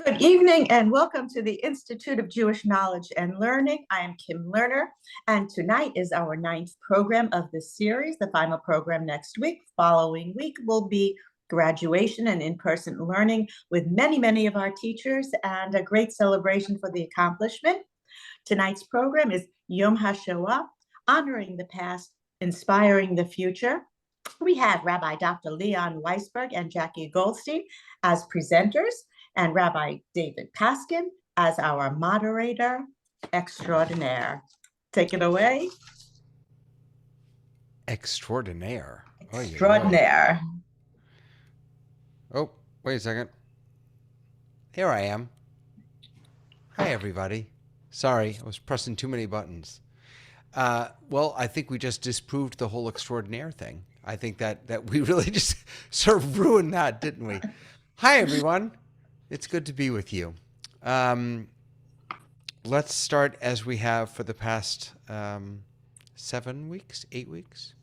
Good evening and welcome to the Institute of Jewish Knowledge and Learning. I am Kim Lerner, and tonight is our 9th program of the series, the final program next week. Following week will be graduation and in-person learning with many of our teachers and a great celebration for the accomplishment. Tonight's program is Yom HaShoah, honoring the past, inspiring the future. We have Rabbi Dr. Leon Weissberg and Jackie Goldstein as presenters, and Rabbi David Paskin as our moderator extraordinaire. Take it away. Extraordinaire. Extraordinaire. Oh, wait a second. Here I am. Hi, everybody. Sorry, I was pressing too many buttons. Well, I think we just disproved the whole extraordinaire thing. I think that we really just sort of ruined that, didn't we? Hi, everyone. It's good to be with you. Let's start as we have for the past 7 weeks, 8 weeks.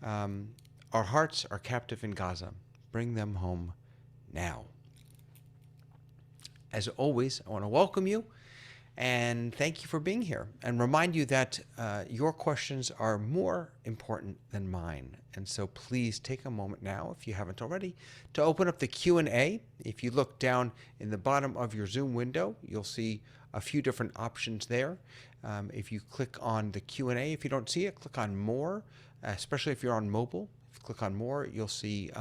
Our hearts are captive in Gaza. Bring them home now. As always, I want to welcome you and thank you for being here and remind you that your questions are more important than mine. And so please take a moment now, if you haven't already, to open up the Q&A. If you look down in the bottom of your Zoom window, you'll see a few different options there. If you click on the Q&A, if you don't see it, click on More, especially if you're on mobile. If you click on More, you'll see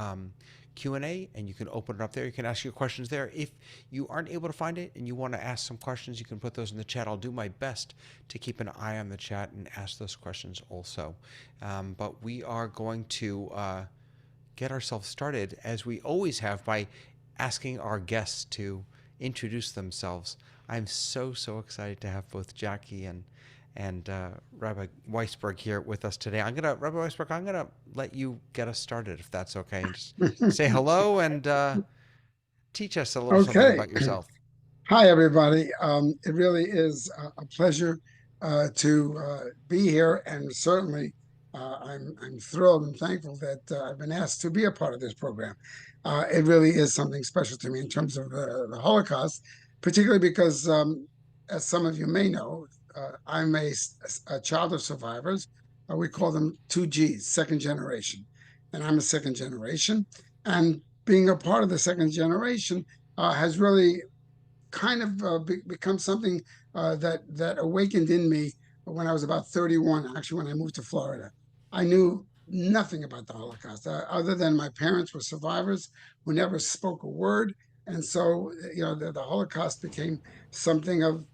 Q&A, and you can open it up there. You can ask your questions there. If you aren't able to find it and you want to ask some questions, you can put those in the chat. I'll do my best to keep an eye on the chat and ask those questions also. But we are going to get ourselves started, as we always have, by asking our guests to introduce themselves. I'm so excited to have both Jackie and Rabbi Weissberg here with us today. Rabbi Weissberg, I'm gonna let you get us started, if that's okay. Just say hello and teach us a little something about yourself. Hi, everybody. It really is a pleasure to be here, and certainly I'm thrilled and thankful that I've been asked to be a part of this program. It really is something special to me in terms of the Holocaust, particularly because, as some of you may know, I'm a child of survivors. We call them 2Gs, second generation. And I'm a second generation. And being a part of the second generation has really kind of become something that awakened in me when I was about 31, actually, when I moved to Florida. I knew nothing about the Holocaust, other than my parents were survivors who never spoke a word. And so, the Holocaust became something of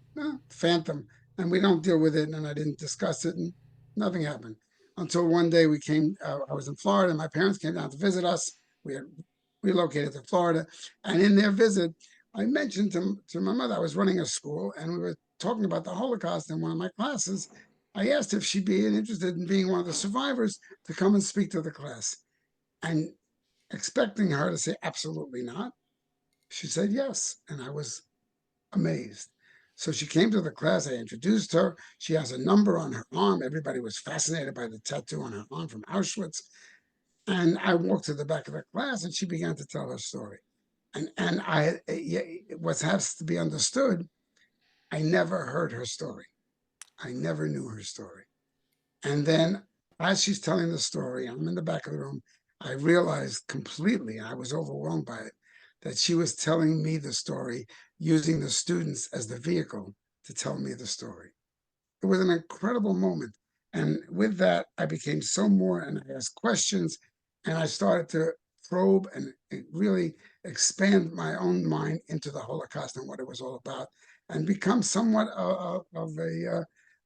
phantom, and we don't deal with it, and I didn't discuss it, and nothing happened. Until one day I was in Florida, and my parents came down to visit us. We had relocated to Florida, and in their visit, I mentioned to my mother I was running a school, and we were talking about the Holocaust in one of my classes. I asked if she'd be interested in being one of the survivors to come and speak to the class. And expecting her to say absolutely not, she said yes, and I was amazed. So she came to the class. I introduced her. She has a number on her arm. Everybody was fascinated by the tattoo on her arm from Auschwitz. And I walked to the back of the class, and she began to tell her story. And what has to be understood, I never heard her story. I never knew her story. And then as she's telling the story, I'm in the back of the room, I realized completely, and I was overwhelmed by it, that she was telling me the story using the students as the vehicle to tell me the story. It was an incredible moment. And with that, I became and I asked questions, and I started to probe and really expand my own mind into the Holocaust and what it was all about, and become somewhat of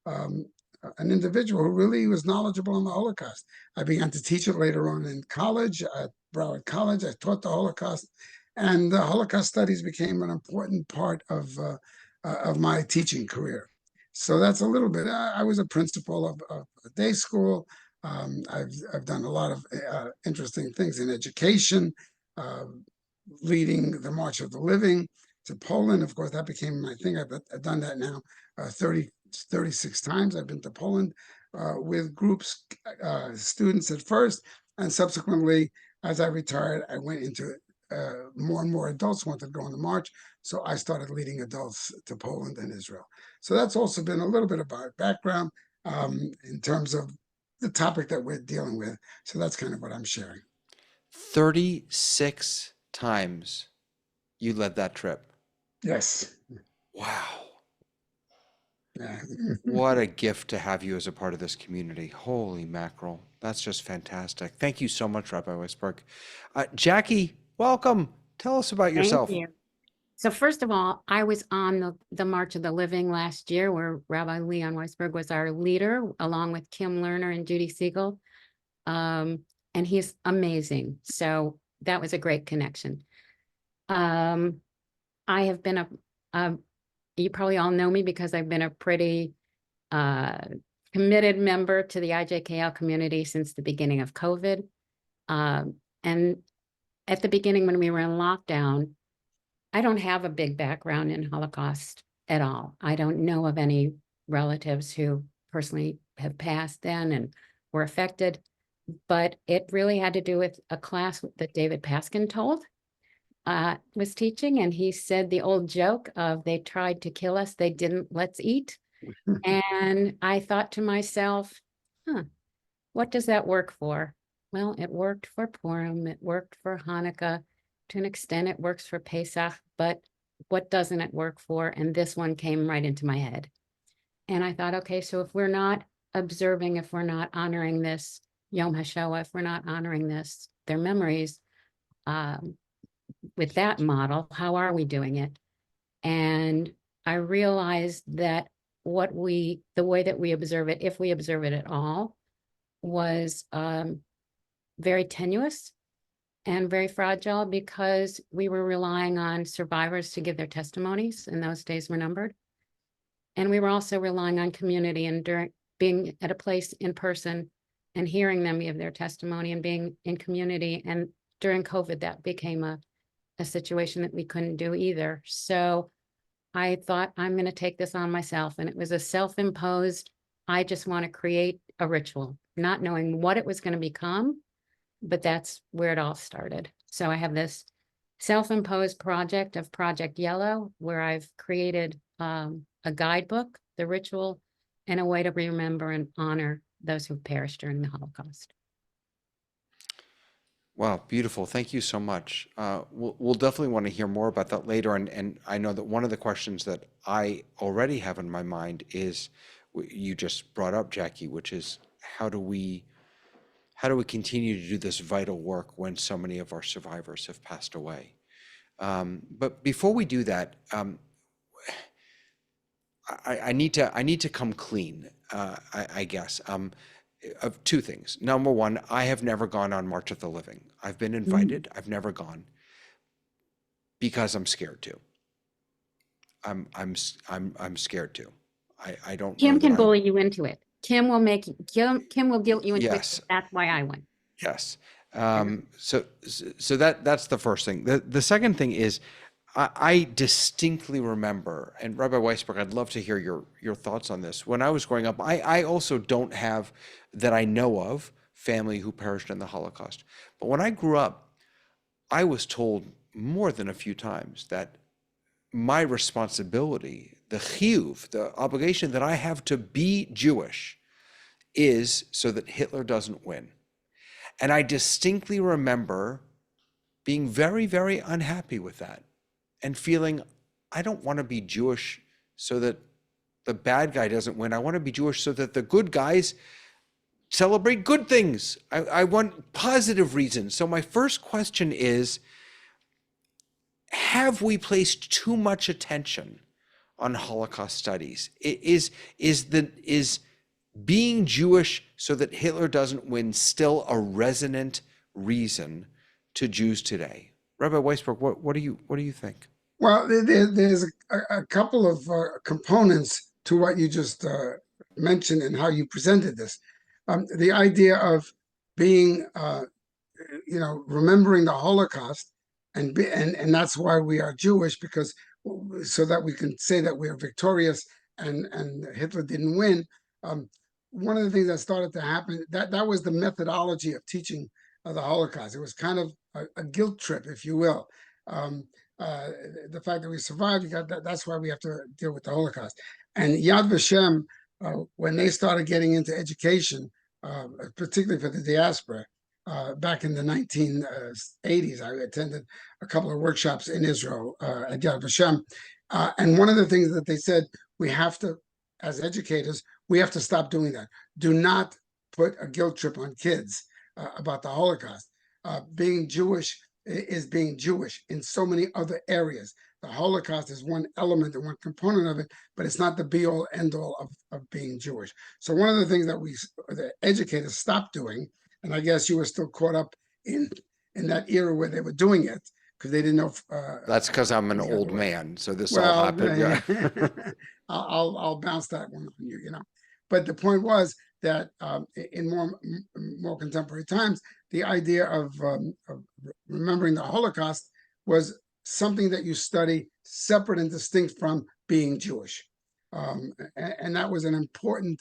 an individual who really was knowledgeable on the Holocaust. I began to teach it later on in college, at Broward College. I taught the Holocaust, and the Holocaust studies became an important part of my teaching career. So that's a little bit. I was a principal of a day school. I've done a lot of interesting things in education, leading the March of the Living to Poland. Of course, that became my thing. I've done that now 36 times. I've been to Poland with groups, students at first, and subsequently, as I retired, I went into more and more adults wanted to go on the march. So I started leading adults to Poland and Israel. So that's also been a little bit of our background in terms of the topic that we're dealing with. So that's kind of what I'm sharing. 36 times you led that trip. Yes. Wow. Yeah. What a gift to have you as a part of this community. Holy mackerel. That's just fantastic. Thank you so much, Rabbi Weissberg. Jackie, welcome. Tell us about Thank yourself. you. So first of all, I was on the March of the Living last year where Rabbi Leon Weissberg was our leader, along with Kim Lerner and Judy Siegel. And he's amazing. So that was a great connection. I have been you probably all know me because I've been a pretty committed member to the IJKL community since the beginning of COVID. And at the beginning when we were in lockdown, I don't have a big background in Holocaust at all. I don't know of any relatives who personally have passed then and were affected, but it really had to do with a class that David Paskin was teaching, and he said the old joke of they tried to kill us, they didn't, let's eat. And I thought to myself, what does that work for? Well, it worked for Purim, it worked for Hanukkah, to an extent it works for Pesach, but what doesn't it work for? And this one came right into my head. And I thought, okay, so if we're not observing, if we're not honoring this Yom HaShoah, if we're not honoring their memories, with that model, how are we doing it? And I realized that the way that we observe it, if we observe it at all, was very tenuous and very fragile because we were relying on survivors to give their testimonies, and those days were numbered. And we were also relying on community and being at a place in person and hearing them give their testimony and being in community. And during COVID, that became a situation that we couldn't do either. So I thought, I'm going to take this on myself. And it was a self-imposed, I just want to create a ritual, not knowing what it was going to become, but that's where it all started. So I have this self-imposed project of Project Yellow, where I've created a guidebook, the ritual, and a way to remember and honor those who perished during the Holocaust. Wow, beautiful. Thank you so much. We'll definitely want to hear more about that later. And I know that one of the questions that I already have in my mind is, you just brought up, Jackie, which is how do we continue to do this vital work when so many of our survivors have passed away? But before we do that, I need to come clean, I guess, of two things. Number one, I have never gone on March of the Living. I've been invited. I've never gone because I'm scared to. I'm scared to. I don't. Kim know can that bully you into it. Kim will guilt you into Yes. it. That's why I went. Yes. So that's the first thing. The second thing is, I distinctly remember, and Rabbi Weissberg, I'd love to hear your thoughts on this. When I was growing up, I also don't have, that I know of, family who perished in the Holocaust. But when I grew up, I was told more than a few times that my responsibility, the chiyuv, the obligation that I have to be Jewish, is so that Hitler doesn't win. And I distinctly remember being very, very unhappy with that and feeling, I don't want to be Jewish so that the bad guy doesn't win. I want to be Jewish so that the good guys celebrate good things. I want positive reasons. So my first question is, have we placed too much attention on Holocaust studies? Is being Jewish so that Hitler doesn't win still a resonant reason to Jews today? Rabbi Weissberg, what do you think? Well, there's a couple of components to what you just mentioned and how you presented this. The idea of being, remembering the Holocaust, and that's why we are Jewish, because so that we can say that we are victorious and Hitler didn't win. One of the things that started to happen, that was the methodology of teaching of the Holocaust. It was kind of a guilt trip, if you will. Um, the fact that we survived, that's why we have to deal with the Holocaust. And Yad Vashem, when they started getting into education, particularly for the diaspora, back in the 1980s, I attended a couple of workshops in Israel at Yad Vashem. And one of the things that they said, we have to, as educators, we have to stop doing that. Do not put a guilt trip on kids about the Holocaust. Being Jewish is being Jewish in so many other areas. The Holocaust is one element and one component of it, but it's not the be-all, end-all of being Jewish. So one of the things that the educators stopped doing, and I guess you were still caught up in that era where they were doing it, because they didn't know. That's because I'm an old man, so this all happened. Yeah. I'll bounce that one on you, you know. But the point was that in more contemporary times, the idea of remembering the Holocaust was something that you study separate and distinct from being Jewish. And that was an important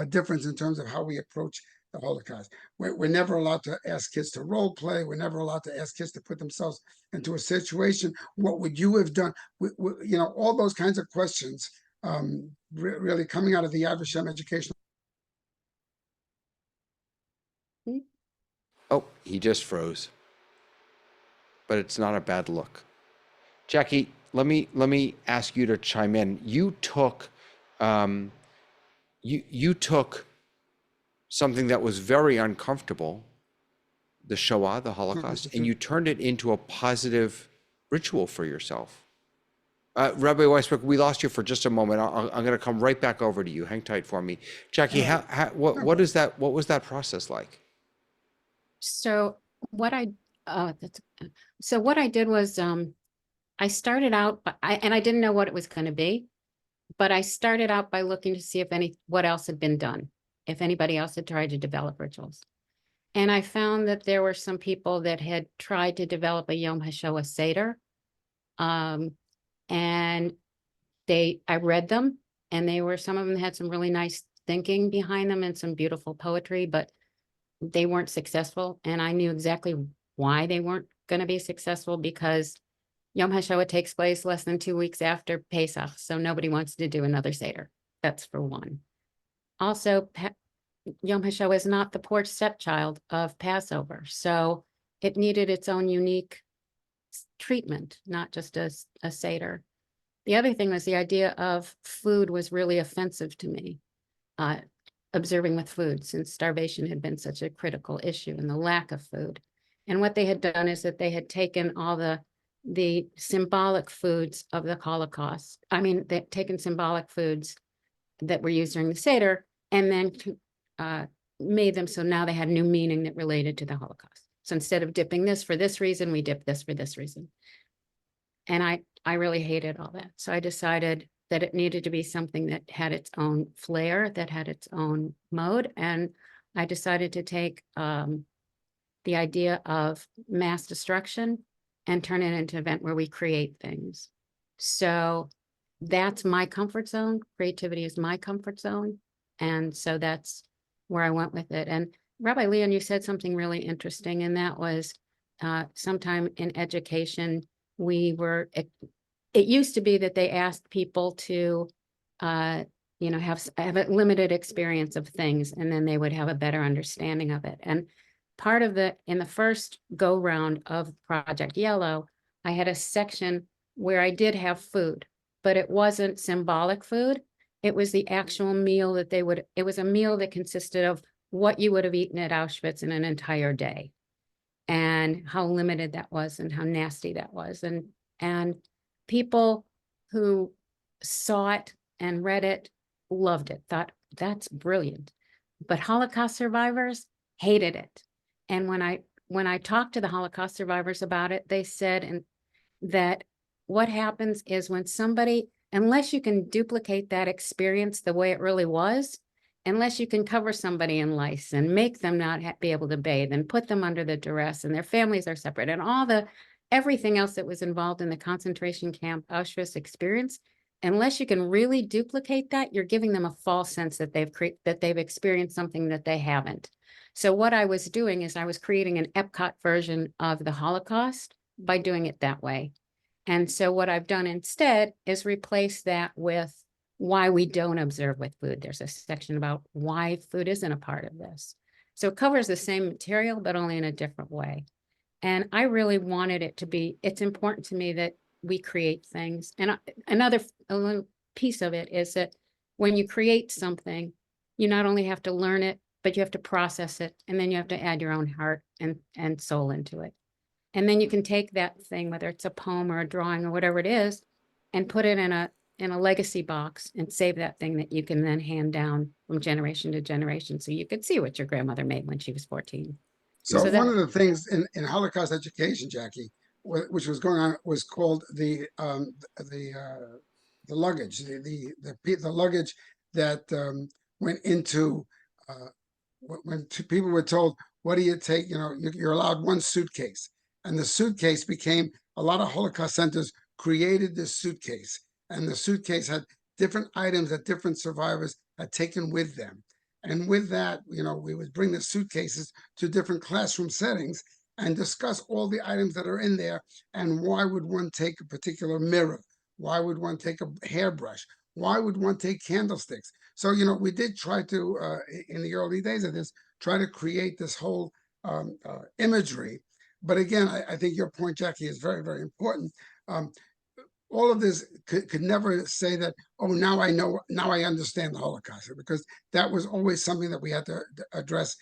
difference in terms of how we approach the Holocaust. We're never allowed to ask kids to role play. We're never allowed to ask kids to put themselves into a situation. What would you have done? You know, all those kinds of questions really coming out of the Yad Vashem education. Oh, he just froze. But it's not a bad look. Jackie, let me ask you to chime in. You took you took something that was very uncomfortable, the Shoah, the Holocaust, and you turned it into a positive ritual for yourself. Rabbi Weissberg, we lost you for just a moment. I'm going to come right back over to you. Hang tight for me. Jackie, what was that process like? So what I did was I started out, and I didn't know what it was going to be, but I started out by looking to see what else had been done, if anybody else had tried to develop rituals. And I found that there were some people that had tried to develop a Yom HaShoah Seder. And I read them, and some of them had some really nice thinking behind them and some beautiful poetry, but they weren't successful. And I knew exactly why they weren't going to be successful, because Yom HaShoah takes place less than 2 weeks after Pesach. So nobody wants to do another Seder. That's for one. Also, Yom HaShoah is not the poor stepchild of Passover. So it needed its own unique treatment, not just a Seder. The other thing was the idea of food was really offensive to me, observing with food, since starvation had been such a critical issue and the lack of food. And what they had done is that they had taken all the symbolic foods of the Holocaust. I mean, they'd taken symbolic foods that were used during the Seder and then made them so now they had new meaning that related to the Holocaust. So instead of dipping this for this reason, we dip this for this reason. And I really hated all that. So I decided that it needed to be something that had its own flair, that had its own mode. And I decided to take the idea of mass destruction and turn it into an event where we create things. So that's my comfort zone. Creativity is my comfort zone. And so that's where I went with it. And Rabbi Leon, you said something really interesting, and that was sometime in education, it used to be that they asked people to, have a limited experience of things, and then they would have a better understanding of it. And part of in the first go round of Project Yellow, I had a section where I did have food, but it wasn't symbolic food. It was the actual meal it was a meal that consisted of what you would have eaten at Auschwitz in an entire day, and how limited that was and how nasty that was. And people who saw it and read it loved it, thought that's brilliant. But Holocaust survivors hated it. And when I talked to the Holocaust survivors about it, they said that what happens is when somebody, unless you can duplicate that experience the way it really was, unless you can cover somebody in lice and make them not be able to bathe and put them under the duress, and their families are separate, and everything else that was involved in the concentration camp Auschwitz experience, unless you can really duplicate that, you're giving them a false sense that they've experienced something that they haven't. So what I was doing is I was creating an Epcot version of the Holocaust by doing it that way. And so what I've done instead is replace that with why we don't observe with food. There's a section about why food isn't a part of this. So it covers the same material, but only in a different way. And I really wanted it to be, it's important to me that we create things. And another a little piece of it is that when you create something, you not only have to learn it, but you have to process it. And then you have to add your own heart and soul into it. And then you can take that thing, whether it's a poem or a drawing or whatever it is, and put it in a legacy box and save that thing that you can then hand down from generation to generation. So you could see what your grandmother made when she was 14. So So one that, of the things in Holocaust education, Jackie, which was going on, was called the luggage, the luggage that went into when people were told, "What do you take?" You know, you're allowed one suitcase, and the suitcase became a lot of Holocaust centers created this suitcase, and the suitcase had different items that different survivors had taken with them. And with that, you know, we would bring the suitcases to different classroom settings and discuss all the items that are in there and why would one take a particular mirror? Why would one take a hairbrush? Why would one take candlesticks? So, you know, we did try to, in the early days of this, try to create this whole imagery. But again, I think your point, Jackie, is very, very important. All of this could never say that, oh, now I know, now I understand the Holocaust, because that was always something that we had to address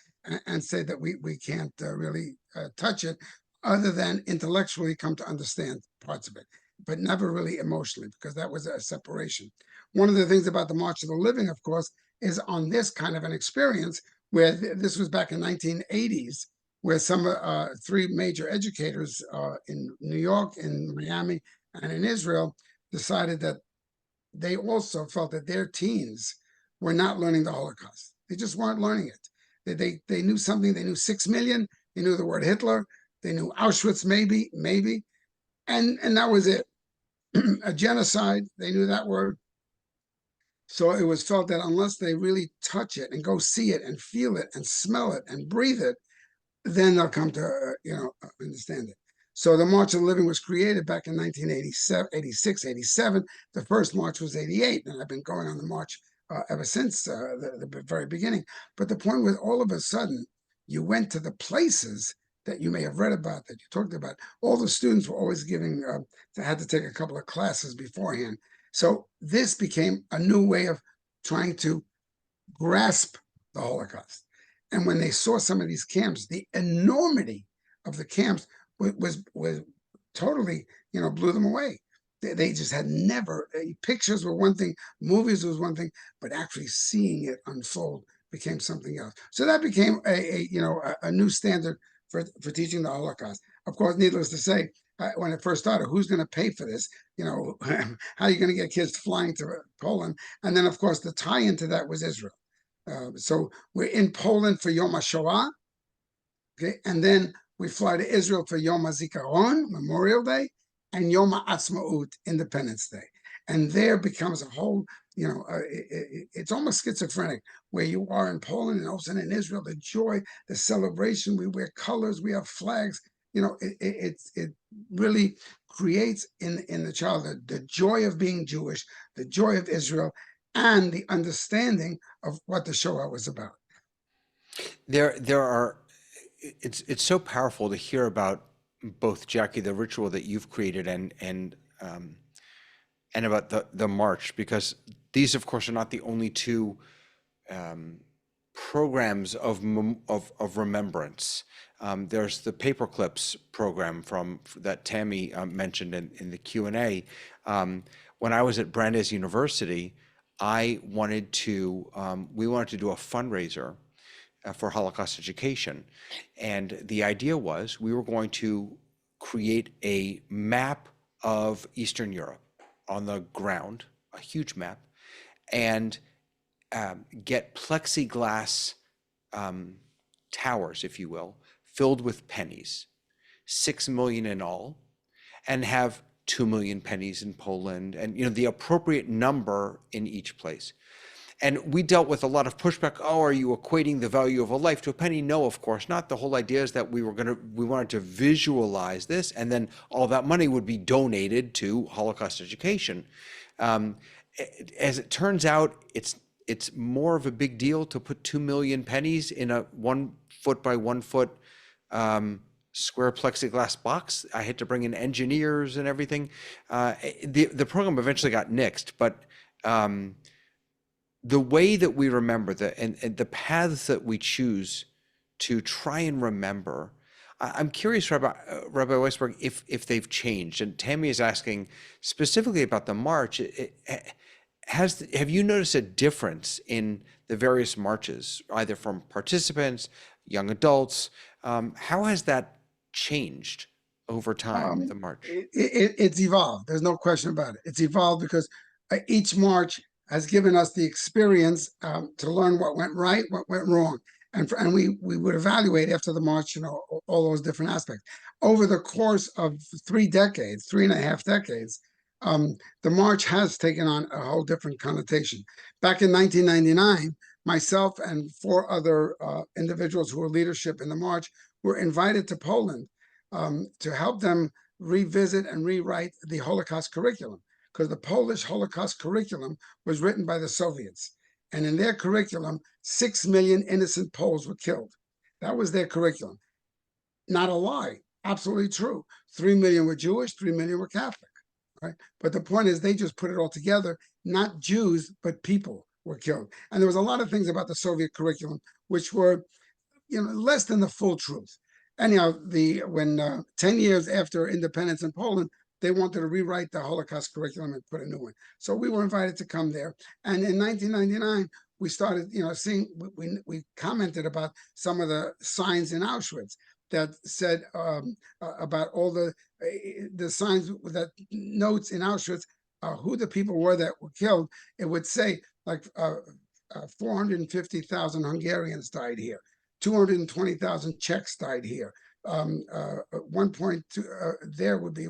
and say that we can't really touch it other than intellectually come to understand parts of it, but never really emotionally, because that was a separation. One of the things about the March of the Living, of course, is on this kind of an experience where this was back in 1980s, where some three major educators in New York, in Miami, and in Israel decided that they also felt that their teens were not learning the Holocaust. They just weren't learning it. They knew something. They knew 6 million. They knew the word Hitler. They knew Auschwitz, maybe, and that was it. A genocide. They knew that word. So it was felt that unless they really touch it and go see it and feel it and smell it and breathe it, then they'll come to understand it. So the March of the Living was created back in 1987, 86, 87. The first march was 88, and I've been going on the march ever since the very beginning. But the point was, all of a sudden, you went to the places that you may have read about, that you talked about. All the students were always giving, they had to take a couple of classes beforehand. So this became a new way of trying to grasp the Holocaust. And when they saw some of these camps, the enormity of the camps was totally, blew them away. They just had never, pictures were one thing, movies was one thing, but actually seeing it unfold became something else. So that became a new standard for teaching the Holocaust. Of course, needless to say, when it first started, who's going to pay for this? How are you going to get kids flying to Poland? And then, of course, the tie into that was Israel. So we're in Poland for Yom HaShoah, okay, and then we fly to Israel for Yom HaZikaron, Memorial Day, and Yom HaAtzmaut, Independence Day. And there becomes a whole, it's almost schizophrenic, where you are in Poland and also in Israel, the joy, the celebration, we wear colors, we have flags, it really creates in the child the joy of being Jewish, the joy of Israel, and the understanding of what the Shoah was about. There are, it's so powerful to hear about both, Jackie, the ritual that you've created and about the march, because these, of course, are not the only two programs of remembrance. There's the paper clips program that Tammy mentioned in the Q&A. When I was at Brandeis University, we wanted to do a fundraiser for Holocaust education. And the idea was we were going to create a map of Eastern Europe on the ground, a huge map, and get plexiglass towers, if you will, filled with pennies, 6 million in all, and have 2 million pennies in Poland, and the appropriate number in each place. And we dealt with a lot of pushback. Oh, are you equating the value of a life to a penny? No, of course not. The whole idea is that we wanted to visualize this, and then all that money would be donated to Holocaust education. As it turns out, it's more of a big deal to put 2 million pennies in a 1 foot by 1 foot square plexiglass box. I had to bring in engineers and everything. The program eventually got nixed, but the way that we remember and the paths that we choose to try and remember, I'm curious, Rabbi Weissberg, if they've changed. And Tammy is asking specifically about the march. Have you noticed a difference in the various marches, either from participants, young adults? How has that changed over time, the march? It's evolved. There's no question about it. It's evolved because each march has given us the experience to learn what went right, what went wrong. And we would evaluate after the march, all those different aspects. Over the course of 3 decades, 3.5 decades, the march has taken on a whole different connotation. Back in 1999, myself and 4 other individuals who were leadership in the march were invited to Poland to help them revisit and rewrite the Holocaust curriculum, because the Polish Holocaust curriculum was written by the Soviets. And in their curriculum, 6 million innocent Poles were killed. That was their curriculum. Not a lie, absolutely true. 3 million were Jewish, 3 million were Catholic. Right? But the point is, they just put it all together. Not Jews, but people were killed. And there was a lot of things about the Soviet curriculum which were, less than the full truth. Anyhow, when 10 years after independence in Poland, they wanted to rewrite the Holocaust curriculum and put a new one. So we were invited to come there. And in 1999, we started, seeing, we commented about some of the signs in Auschwitz that said about all the signs, that notes in Auschwitz, who the people were that were killed. It would say like 450,000 Hungarians died here, 220,000 Czechs died here. 1.2 there would be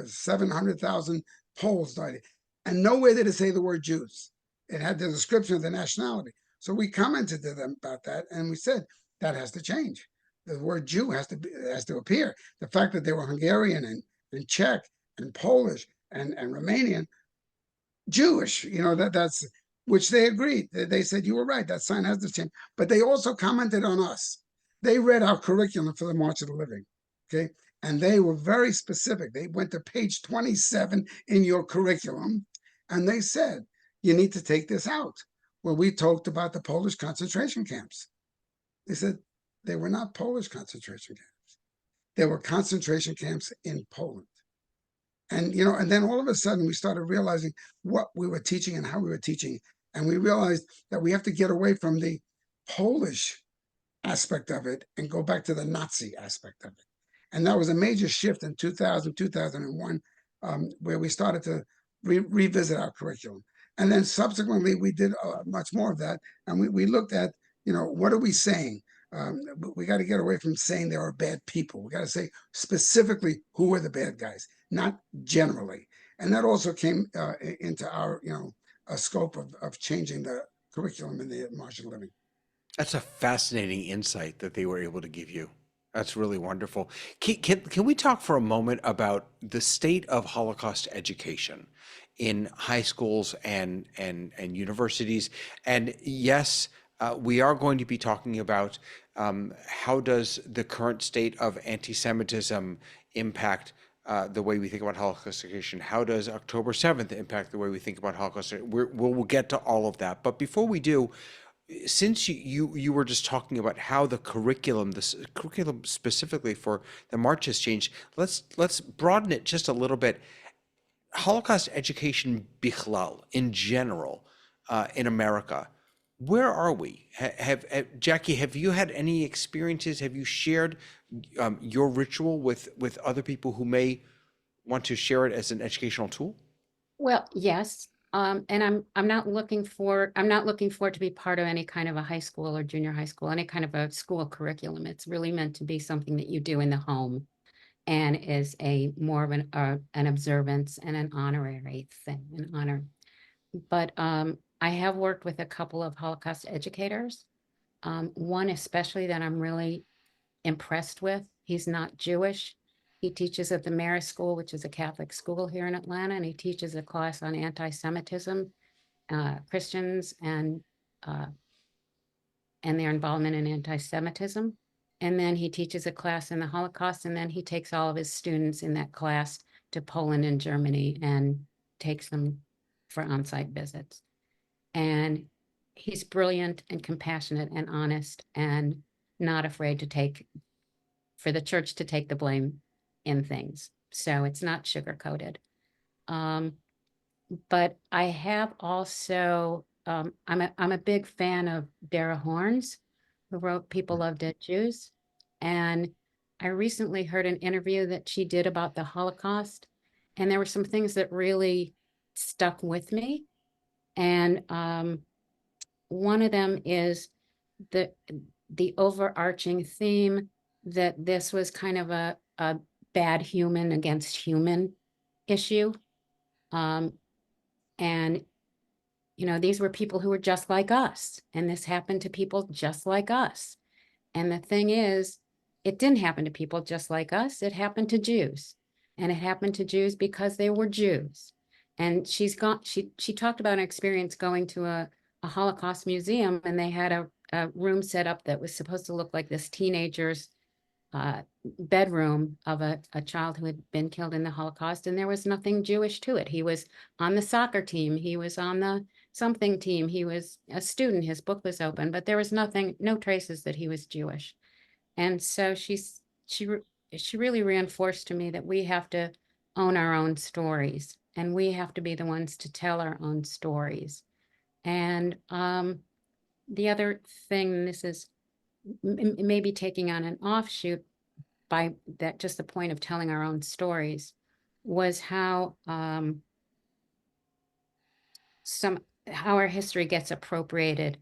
700,000 Poles died, and nowhere did it say the word Jews. It had the description of the nationality. So we commented to them about that, and we said that has to change. The word Jew has to appear. The fact that they were Hungarian and Czech and Polish and Romanian, Jewish, that's, which they agreed. They said, you were right, that sign has to change. But they also commented on us. They read our curriculum for the March of the Living, okay? And they were very specific. They went to page 27 in your curriculum, and they said, you need to take this out. Well, we talked about the Polish concentration camps. They said they were not Polish concentration camps. They were concentration camps in Poland. And, and then all of a sudden we started realizing what we were teaching and how we were teaching. And we realized that we have to get away from the Polish aspect of it and go back to the Nazi aspect of it. And that was a major shift in 2000, 2001, where we started to revisit our curriculum. And then subsequently, we did much more of that. And we looked at, what are we saying? We got to get away from saying there are bad people. We got to say specifically who are the bad guys, not generally. And that also came into our, a scope of changing the curriculum in the March of Living. That's a fascinating insight that they were able to give you. That's really wonderful. Can we talk for a moment about the state of Holocaust education in high schools and universities? And yes, we are going to be talking about how does the current state of anti-Semitism impact the way we think about Holocaust education? How does October 7th impact the way we think about Holocaust? We'll get to all of that. But before we do, since you were just talking about how the curriculum specifically for the march has changed, let's broaden it just a little bit. Holocaust education bichlal, in general, in America, where are we? Jackie, have you had any experiences? Have you shared your ritual with other people who may want to share it as an educational tool? Well, yes. And I'm not looking for it to be part of any kind of a high school or junior high school, any kind of a school curriculum. It's really meant to be something that you do in the home and is a more of an observance and an honorary thing, an honor. But I have worked with a couple of Holocaust educators. One especially that I'm really impressed with. He's not Jewish. He teaches at the Marist School, which is a Catholic school here in Atlanta, and he teaches a class on anti-Semitism, Christians, and their involvement in anti-Semitism. And then he teaches a class in the Holocaust, and then he takes all of his students in that class to Poland and Germany and takes them for on-site visits. And he's brilliant and compassionate and honest and not afraid to take, for the church to take the blame in things. So it's not sugar-coated. But I have also, I'm a big fan of Dara Horns, who wrote People Love Dead Jews. And I recently heard an interview that she did about the Holocaust, and there were some things that really stuck with me. And one of them is the overarching theme that this was kind of a bad human against human issue. And, you know, these were people who were just like us, and this happened to people just like us. And the thing is, it didn't happen to people just like us. It happened to Jews, and it happened to Jews because they were Jews. And she talked about an experience going to a Holocaust museum, and they had a room set up that was supposed to look like this teenager's bedroom of a child who had been killed in the Holocaust, and there was nothing Jewish to it. He was on the soccer team, he was on the something team, he was a student, his book was open, but there was nothing, no traces that he was Jewish. And so she really reinforced to me that we have to own our own stories, and we have to be the ones to tell our own stories. And the other thing, this is maybe taking on an offshoot by that, just the point of telling our own stories, was how our history gets appropriated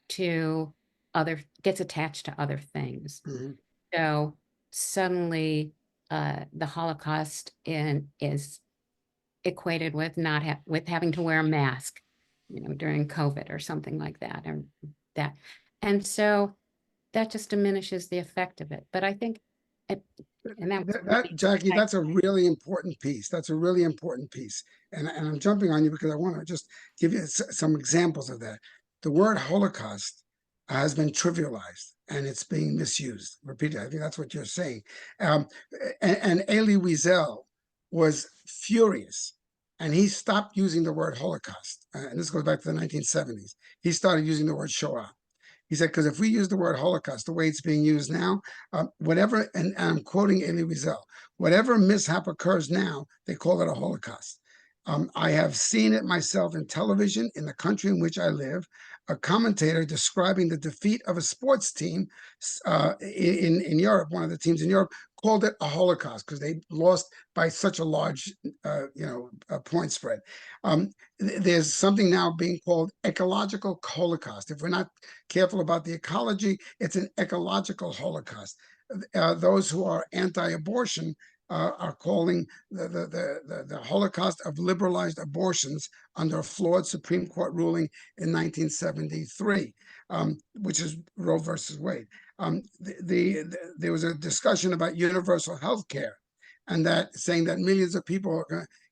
to gets attached to other things. Mm-hmm. So suddenly the Holocaust is equated with with having to wear a mask, you know, during COVID or something like that, or that. And so that just diminishes the effect of it. But I think, and that Jackie, that's a really important piece. That's a really important piece. And I'm jumping on you because I want to just give you some examples of that. The word Holocaust has been trivialized and it's being misused. Repeatedly. I think that's what you're saying. And Elie Wiesel was furious, and he stopped using the word Holocaust. And this goes back to the 1970s. He started using the word Shoah. He said, because if we use the word Holocaust the way it's being used now, whatever, and I'm quoting Elie Wiesel, whatever mishap occurs now, they call it a Holocaust. I have seen it myself in television in the country in which I live, a commentator describing the defeat of a sports team in Europe, one of the teams in Europe, called it a Holocaust because they lost by such a large, point spread. There's something now being called ecological Holocaust. If we're not careful about the ecology, it's an ecological Holocaust. Those who are anti-abortion are calling the Holocaust of liberalized abortions under a flawed Supreme Court ruling in 1973, which is Roe versus Wade. There was a discussion about universal health care, and that saying that millions of people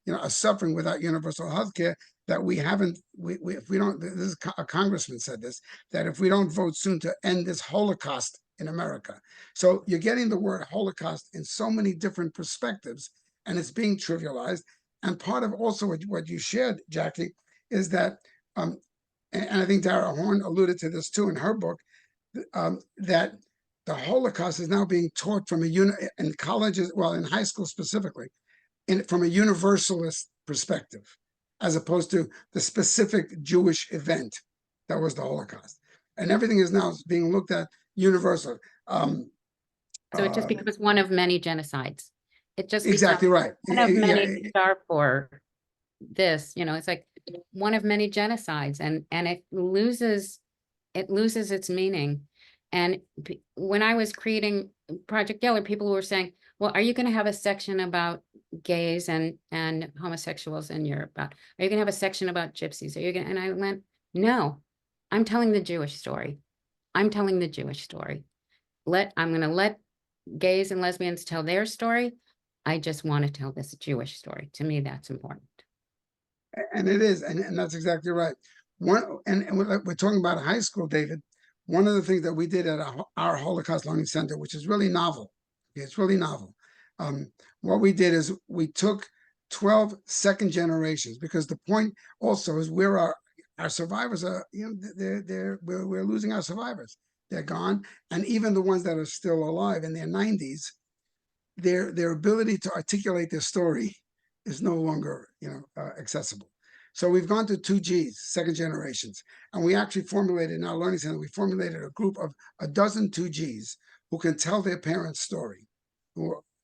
are suffering without universal health care, that if we don't, this is a congressman said this, that if we don't vote soon to end this Holocaust in America. So you're getting the word Holocaust in so many different perspectives, and it's being trivialized. And part of also what you shared, Jackie, is that, and I think Dara Horn alluded to this too in her book, that the Holocaust is now being taught from in colleges, well, in high school specifically, from a universalist perspective, as opposed to the specific Jewish event that was the Holocaust. And everything is now being looked at universal. So it just becomes one of many genocides. It just exactly right. One of many star for this, it's like one of many genocides, and it loses its meaning. And when I was creating Project Yeller, people were saying, well, are you going to have a section about gays and homosexuals in Europe? Are you going to have a section about gypsies? And I went, No, I'm telling the Jewish story. I'm telling the Jewish story. I'm going to let gays and lesbians tell their story. I just want to tell this Jewish story. To me, that's important. And it is, and that's exactly right. And we're talking about a high school, David. One of the things that we did at our Holocaust Learning Center, which is really novel, it's really novel. What we did is we took 12 second generations, because the point also is our survivors are, we're losing our survivors. They're gone, and even the ones that are still alive in their 90s, their ability to articulate their story is no longer accessible. So we've gone to 2Gs, second generations, and we actually formulated in our learning center, we formulated a group of a dozen 2Gs who can tell their parents' story.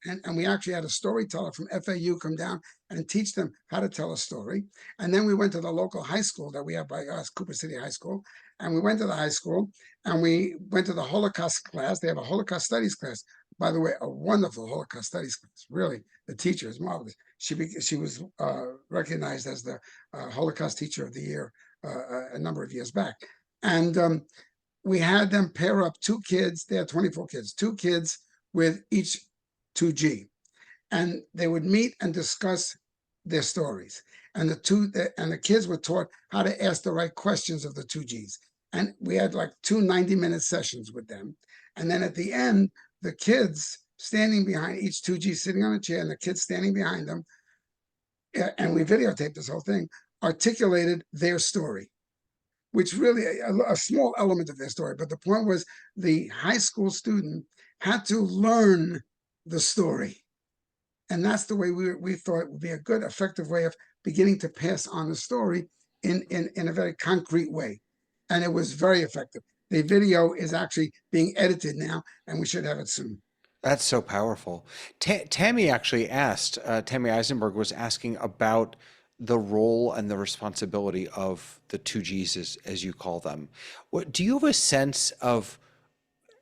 And we actually had a storyteller from FAU come down and teach them how to tell a story. And then we went to the local high school that we have by us, Cooper City High School. And we went to the high school and we went to the Holocaust class. They have a Holocaust studies class. By the way, a wonderful Holocaust studies class. Really, the teacher is marvelous. She was recognized as the Holocaust Teacher of the Year a number of years back. And we had them pair up two kids. They had 24 kids, two kids with each 2G, and they would meet and discuss their stories. And the kids were taught how to ask the right questions of the 2Gs. And we had like 90-minute sessions with them. And then at the end, the kids standing behind each 2G, sitting on a chair, and the kids standing behind them, and we videotaped this whole thing, articulated their story, which really a small element of their story. But the point was the high school student had to learn the story. And that's the way we thought it would be a good, effective way of beginning to pass on the story in a very concrete way. And it was very effective. The video is actually being edited now, and we should have it soon. That's so powerful. Tammy actually asked, Tammy Eisenberg was asking about the role and the responsibility of the 2Gs, as you call them. Do you have a sense of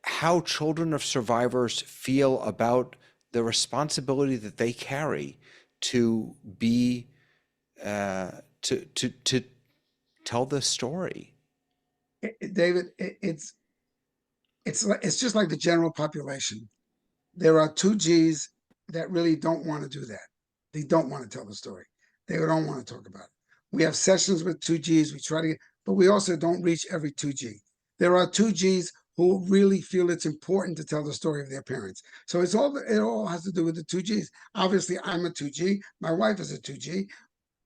how children of survivors feel about the responsibility that they carry to be to tell the story? David, it's just like the general population. There are 2Gs that really don't want to do that. They don't want to tell the story. They don't want to talk about it. We have sessions with 2Gs. We try to get, but we also don't reach every 2G. There are 2Gs who really feel it's important to tell the story of their parents. So it all has to do with the 2Gs. Obviously, I'm a 2G. My wife is a 2G.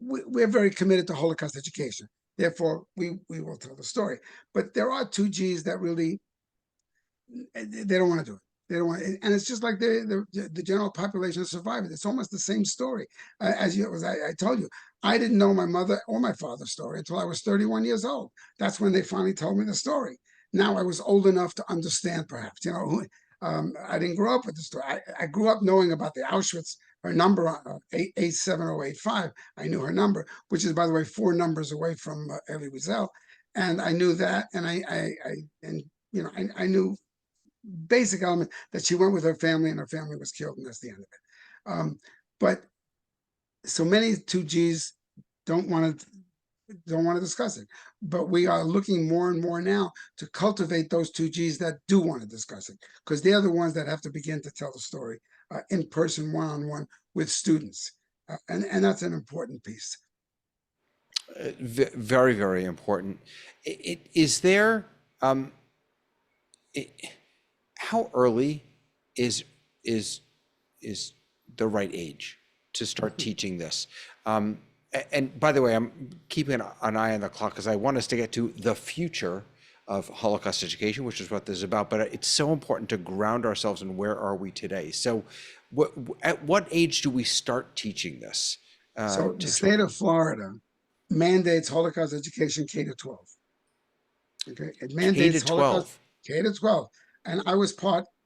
We're very committed to Holocaust education. Therefore, we will tell the story. But there are 2Gs that really, they don't want to do it. They don't want, and it's just like the general population of survivors. It's almost the same story. As I told you, I didn't know my mother or my father's story until I was 31 years old. That's when they finally told me the story. Now I was old enough to understand, perhaps. I didn't grow up with the story. I grew up knowing about the Auschwitz. Her number, 87085. I knew her number, which is, by the way, 4 numbers away from Elie Wiesel, and I knew that, and I knew basic element that she went with her family and her family was killed, and that's the end of it. But so many 2Gs don't want to discuss it. But we are looking more and more now to cultivate those 2Gs that do want to discuss it, because they're the ones that have to begin to tell the story in person, one-on-one with students. And that's an important piece. Very, very important. Is there, how early is the right age to start teaching this? And by the way, I'm keeping an eye on the clock because I want us to get to the future of Holocaust education, which is what this is about. But it's so important to ground ourselves in where are we today. So at what age do we start teaching this? So the state of Florida mandates Holocaust education K-12. Okay, it mandates Holocaust K-12. And I was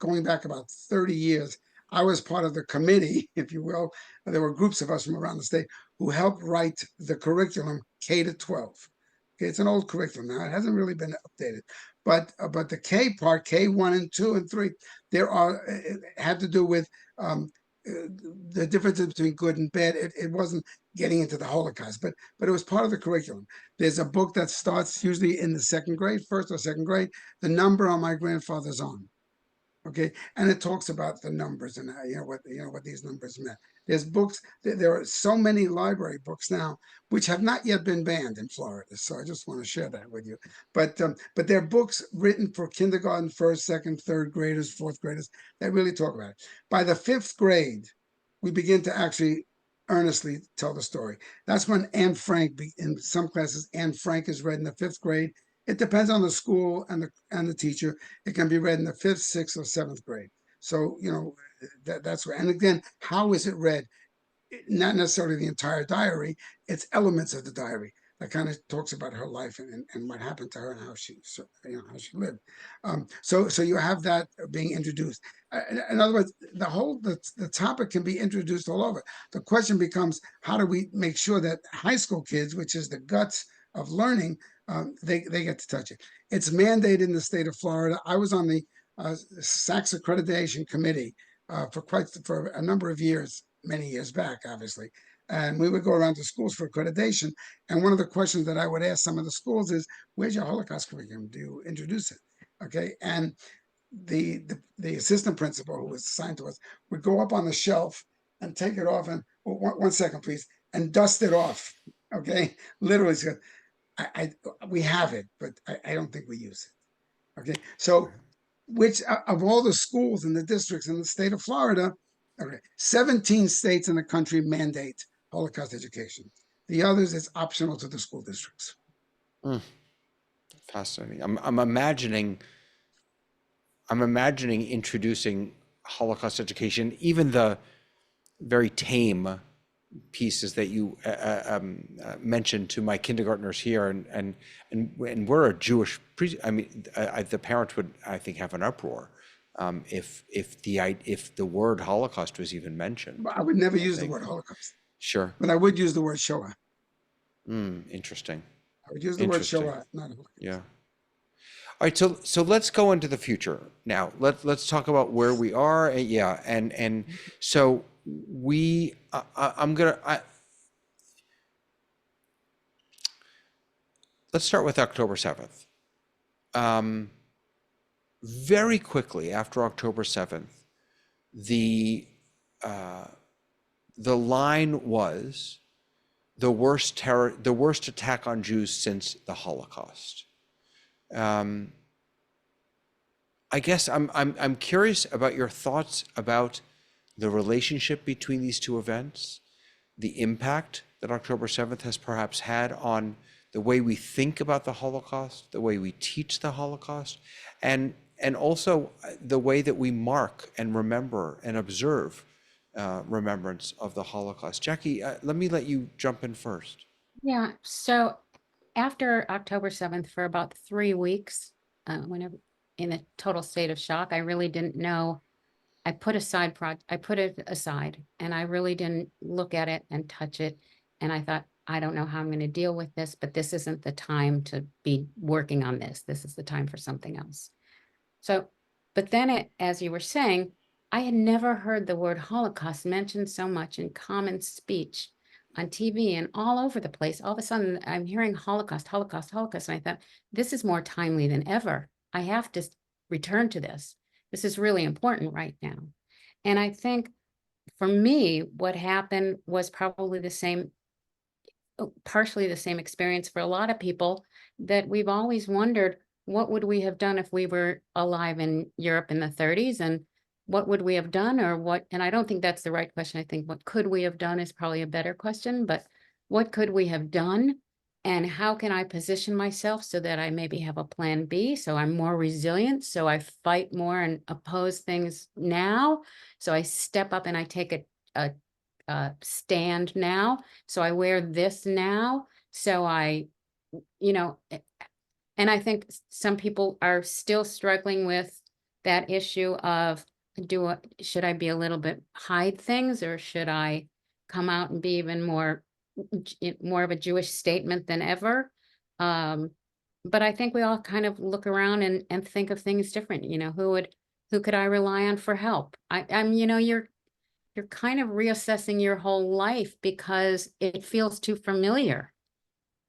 going back about 30 years, I was part of the committee, if you will. There were groups of us from around the state who helped write the curriculum K-12. Okay, it's an old curriculum now. It hasn't really been updated. But the K part, K1 and 2 and 3, it had to do with the differences between good and bad. It wasn't getting into the Holocaust, but it was part of the curriculum. There's a book that starts usually in the second grade, first or second grade, The Number on My Grandfather's Arm. Okay, and it talks about the numbers and what these numbers meant. There's books. There are so many library books now which have not yet been banned in Florida. So I just want to share that with you. But they're books written for kindergarten, first, second, third graders, fourth graders that really talk about it. By the fifth grade, we begin to actually earnestly tell the story. That's when Anne Frank, in some classes, Anne Frank is read in the fifth grade. It depends on the school and the teacher. It can be read in the fifth, sixth, or seventh grade. So that's where. And again, how is it read? Not necessarily the entire diary. It's elements of the diary that kind of talks about her life and what happened to her and how she lived. So you have that being introduced. In other words, the topic can be introduced all over. The question becomes, how do we make sure that high school kids, which is the guts of learning, they get to touch it? It's mandated in the state of Florida. I was on the SACS accreditation committee for a number of years, many years back, obviously. And we would go around to schools for accreditation. And one of the questions that I would ask some of the schools is, where's your Holocaust curriculum? Do you introduce it? Okay. And the assistant principal who was assigned to us would go up on the shelf and take it off and, one second, please, and dust it off. Okay. Literally said, we have it, but I don't think we use it. Okay. So which of all the schools in the districts in the state of Florida, 17 states in the country mandate Holocaust education. The others, it's optional to the school districts. Fascinating. I'm imagining introducing Holocaust education, even the very tame pieces that you mentioned to my kindergartners here, and we're a Jewish. The parents would, I think, have an uproar if the word Holocaust was even mentioned. I would never use the word Holocaust. Sure. But I would use the word Shoah. Interesting. I would use the word Shoah, not Holocaust. Yeah. All right, so let's go into the future now. Let's talk about where we are. And so let's start with October 7th. Very quickly after October 7th, the line was the worst attack on Jews since the Holocaust. I guess I'm curious about your thoughts about the relationship between these two events, the impact that October 7th has perhaps had on the way we think about the Holocaust, the way we teach the Holocaust, and also the way that we mark and remember and observe remembrance of the Holocaust. Jackie, let you jump in first. Yeah, so after October 7th, for about 3 weeks, whenever in a total state of shock, I really didn't know. I put it aside, and I really didn't look at it and touch it. And I thought, I don't know how I'm going to deal with this, but this isn't the time to be working on this. This is the time for something else. So, but then as you were saying, I had never heard the word Holocaust mentioned so much in common speech on TV and all over the place. All of a sudden, I'm hearing Holocaust, Holocaust, Holocaust. And I thought, this is more timely than ever. I have to return to this. This is really important right now. And I think for me, what happened was probably partially the same experience for a lot of people, that we've always wondered, what would we have done if we were alive in Europe in the 30s? And what would we have done, or what? And I don't think that's the right question. I think what could we have done is probably a better question, but what could we have done? And how can I position myself so that I maybe have a plan B, so I'm more resilient, so I fight more and oppose things now, so I step up and I take a stand now, so I wear this now, so I, and I think some people are still struggling with that issue of, should I be a little bit hide things, or should I come out and be even more of a Jewish statement than ever? But I think we all kind of look around and think of things different. Who could I rely on for help? you're kind of reassessing your whole life because it feels too familiar.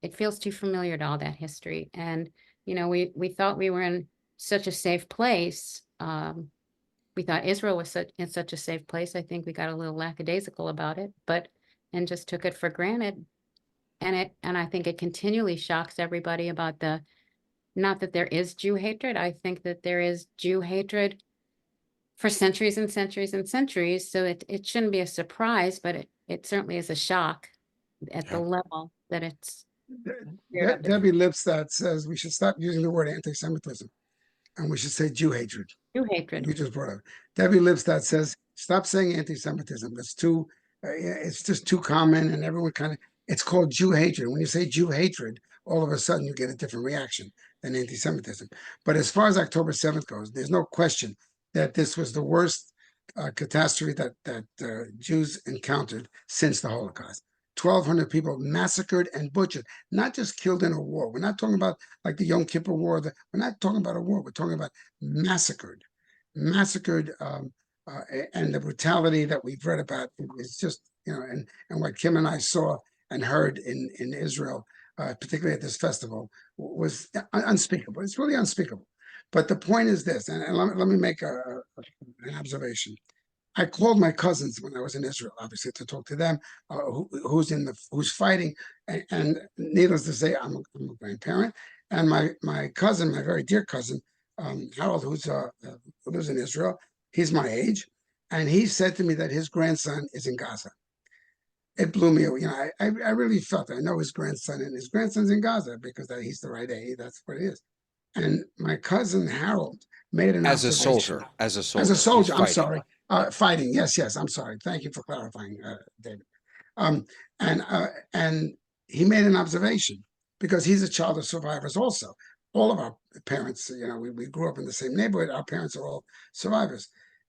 It feels too familiar to all that history. And, you know, we thought we were in such a safe place. We thought Israel was in such a safe place. I think we got a little lackadaisical about it, and just took it for granted. And I think it continually shocks everybody about not that there is Jew hatred. I think that there is Jew hatred for centuries and centuries and centuries. So it shouldn't be a surprise, but it certainly is a shock at the level that it's. Debbie Lipstadt says we should stop using the word anti-Semitism and we should say Jew hatred. Jew hatred. You just brought up. Debbie Lipstadt says, stop saying anti-Semitism. That's too, it's just too common and everyone it's called Jew hatred. When you say Jew hatred, all of a sudden you get a different reaction than anti-Semitism. But as far as October 7th goes, there's no question that this was the worst catastrophe that Jews encountered since the Holocaust. 1,200 people massacred and butchered, not just killed in a war. We're not talking about like the Yom Kippur War. We're not talking about a war. We're talking about massacred, and the brutality that we've read about is just, and what Kim and I saw and heard in Israel, particularly at this festival, was unspeakable. It's really unspeakable. But the point is this, and let me make an observation. I called my cousins when I was in Israel, obviously, to talk to them, who's fighting, and needless to say, I'm a grandparent, and my cousin, my very dear cousin, Harold, who lives in Israel, he's my age, and he said to me that his grandson is in Gaza. It blew me away. I really felt it. I know his grandson, and his grandson's in Gaza because he's the right age. That's what it is. And my cousin Harold made an observation. As a soldier, I'm sorry. Fighting. Yes. I'm sorry. Thank you for clarifying, David. And he made an observation because he's a child of survivors also. All of our parents, we grew up in the same neighborhood. Our parents are all survivors.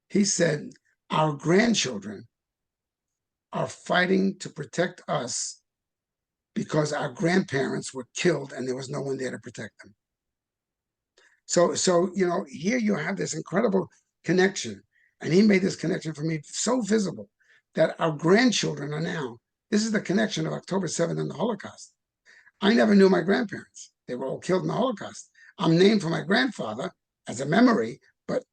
He said, our grandchildren are fighting to protect us because our grandparents were killed and there was no one there to protect them. So here you have this incredible connection. And he made this connection for me so visible that our grandchildren are now, this is the connection of October 7th and the Holocaust. I never knew my grandparents. They were all killed in the Holocaust. I'm named for my grandfather as a memory, but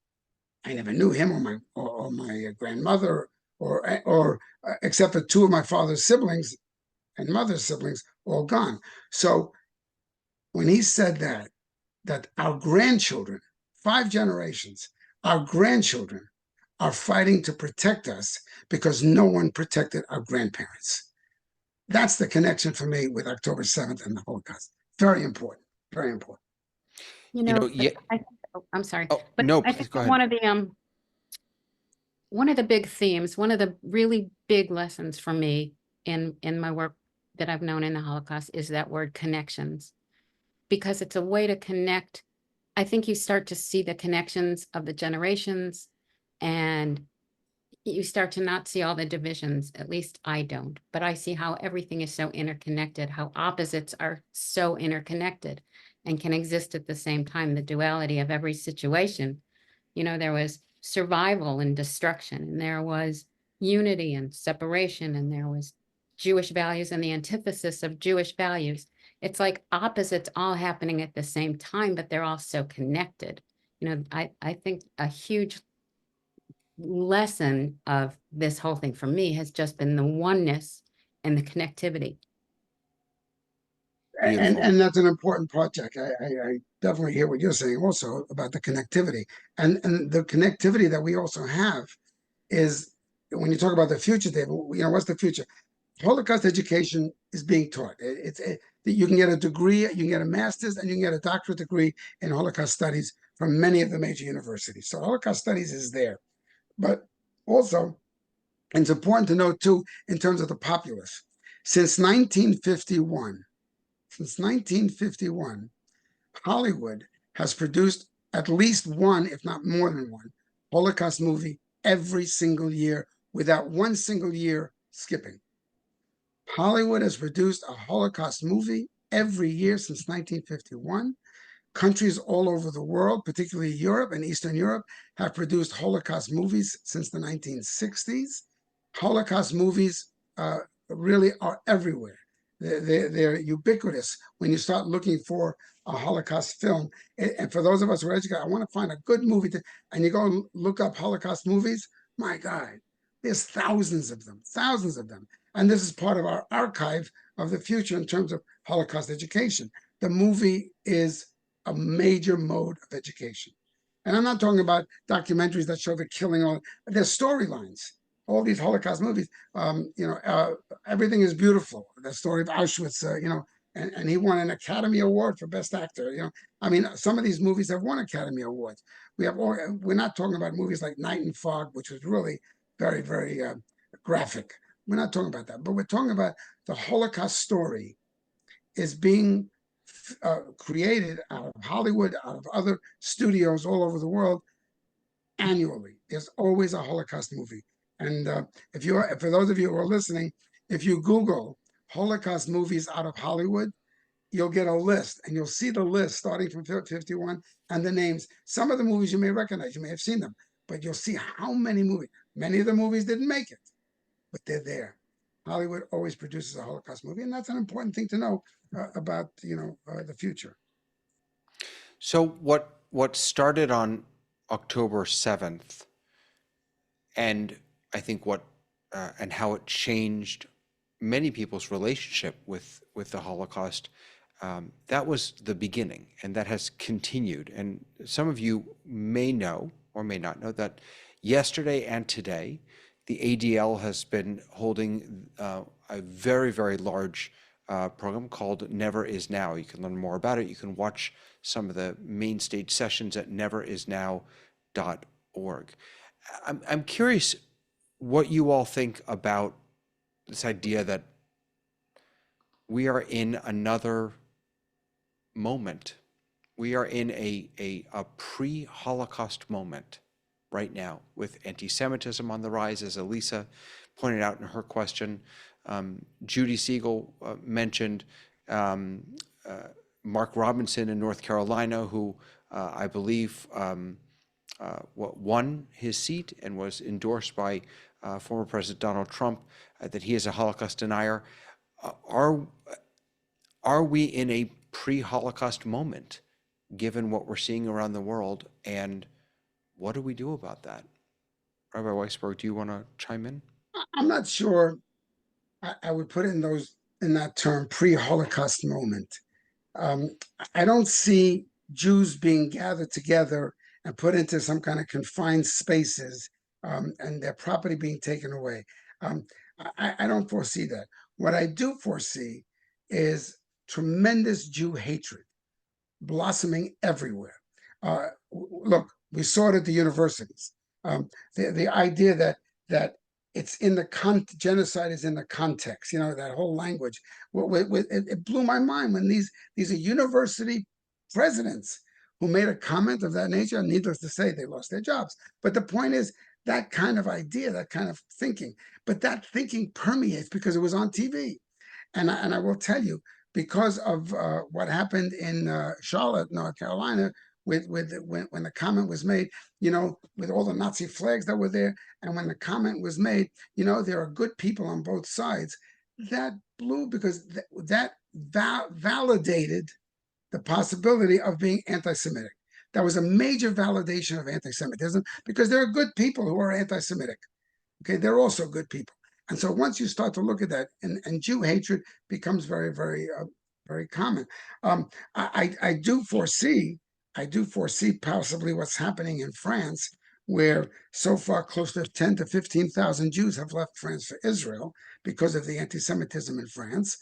I never knew him or my grandmother or except for two of my father's siblings and mother's siblings, all gone. So when he said that our grandchildren, 5 generations, our grandchildren are fighting to protect us because no one protected our grandparents. That's the connection for me with October 7th and the Holocaust. Very important, very important. I'm sorry. Oh, but no, I please think go ahead. One of the big themes, one of the really big lessons for me in my work that I've known in the Holocaust is that word connections, because it's a way to connect. I think you start to see the connections of the generations and you start to not see all the divisions. At least I don't, but I see how everything is so interconnected, how opposites are so interconnected and can exist at the same time, the duality of every situation. There was survival and destruction, and there was unity and separation, and there was Jewish values and the antithesis of Jewish values. It's like opposites all happening at the same time, but they're all so connected. I think a huge lesson of this whole thing for me has just been the oneness and the connectivity. And that's an important project. I definitely hear what you're saying also about the connectivity. And the connectivity that we also have is when you talk about the future, David, what's the future? Holocaust education is being taught. You can get a degree, you can get a master's, and you can get a doctorate degree in Holocaust studies from many of the major universities. So Holocaust studies is there. But also, it's important to note too, in terms of the populace, since 1951, Hollywood has produced at least one, if not more than one, Holocaust movie every single year without one single year skipping. Hollywood has produced a Holocaust movie every year since 1951. Countries all over the world, particularly Europe and Eastern Europe, have produced Holocaust movies since the 1960s. Holocaust movies really are everywhere. They're ubiquitous when you start looking for a Holocaust film. And for those of us who are educated, I want to find a good movie and you go look up Holocaust movies. My God, there's thousands of them, thousands of them. And this is part of our archive of the future in terms of Holocaust education. The movie is a major mode of education. And I'm not talking about documentaries that show the killing. There's storylines. All these Holocaust movies, everything is beautiful. The story of Auschwitz, and he won an Academy Award for Best Actor. I mean, some of these movies have won Academy Awards. We're not talking about movies like Night and Fog, which was really very, very graphic. We're not talking about that, but we're talking about the Holocaust story is being created out of Hollywood, out of other studios all over the world annually. There's always a Holocaust movie. And for those of you who are listening, if you Google Holocaust movies out of Hollywood, you'll get a list, and you'll see the list starting from 51 and the names. Some of the movies you may recognize, you may have seen them, but you'll see how many movies. Many of the movies didn't make it, but they're there. Hollywood always produces a Holocaust movie, and that's an important thing to know about the future. So what started on October 7th, and I think and how it changed many people's relationship with the Holocaust, that was the beginning, and that has continued. And some of you may know or may not know that yesterday and today, the ADL has been holding a very, very large program called Never Is Now. You can learn more about it. You can watch some of the main stage sessions at neverisnow.org. I'm curious what you all think about this idea that we are in another moment. We are in a pre-Holocaust moment right now, with anti-Semitism on the rise, as Elisa pointed out in her question. Judy Siegel mentioned Mark Robinson in North Carolina, who I believe won his seat and was endorsed by former President Donald Trump, that he is a Holocaust denier. Are we in a pre-Holocaust moment, given what we're seeing around the world, and what do we do about that? Rabbi Weissberg, do you want to chime in? I'm not sure I would put it in that term, pre-Holocaust moment. I don't see Jews being gathered together and put into some kind of confined spaces and their property being taken away. I don't foresee that. What I do foresee is tremendous Jew hatred blossoming everywhere. Look, we saw it at the universities. The idea that it's in the genocide is in the context, that whole language. It blew my mind when these are university presidents who made a comment of that nature. Needless to say, they lost their jobs. But the point is, that kind of idea, that kind of thinking, but that thinking permeates because it was on TV. And I will tell you, because of what happened in Charlotte, North Carolina, when the comment was made, with all the Nazi flags that were there, and when the comment was made, there are good people on both sides. That blew, because that validated the possibility of being anti-Semitic. That was a major validation of anti-Semitism, because there are good people who are anti-Semitic. Okay, they're also good people. And so once you start to look at that, and Jew hatred becomes very, very, very common. I do foresee possibly what's happening in France, where so far close to 10 to 15,000 Jews have left France for Israel because of the anti-Semitism in France.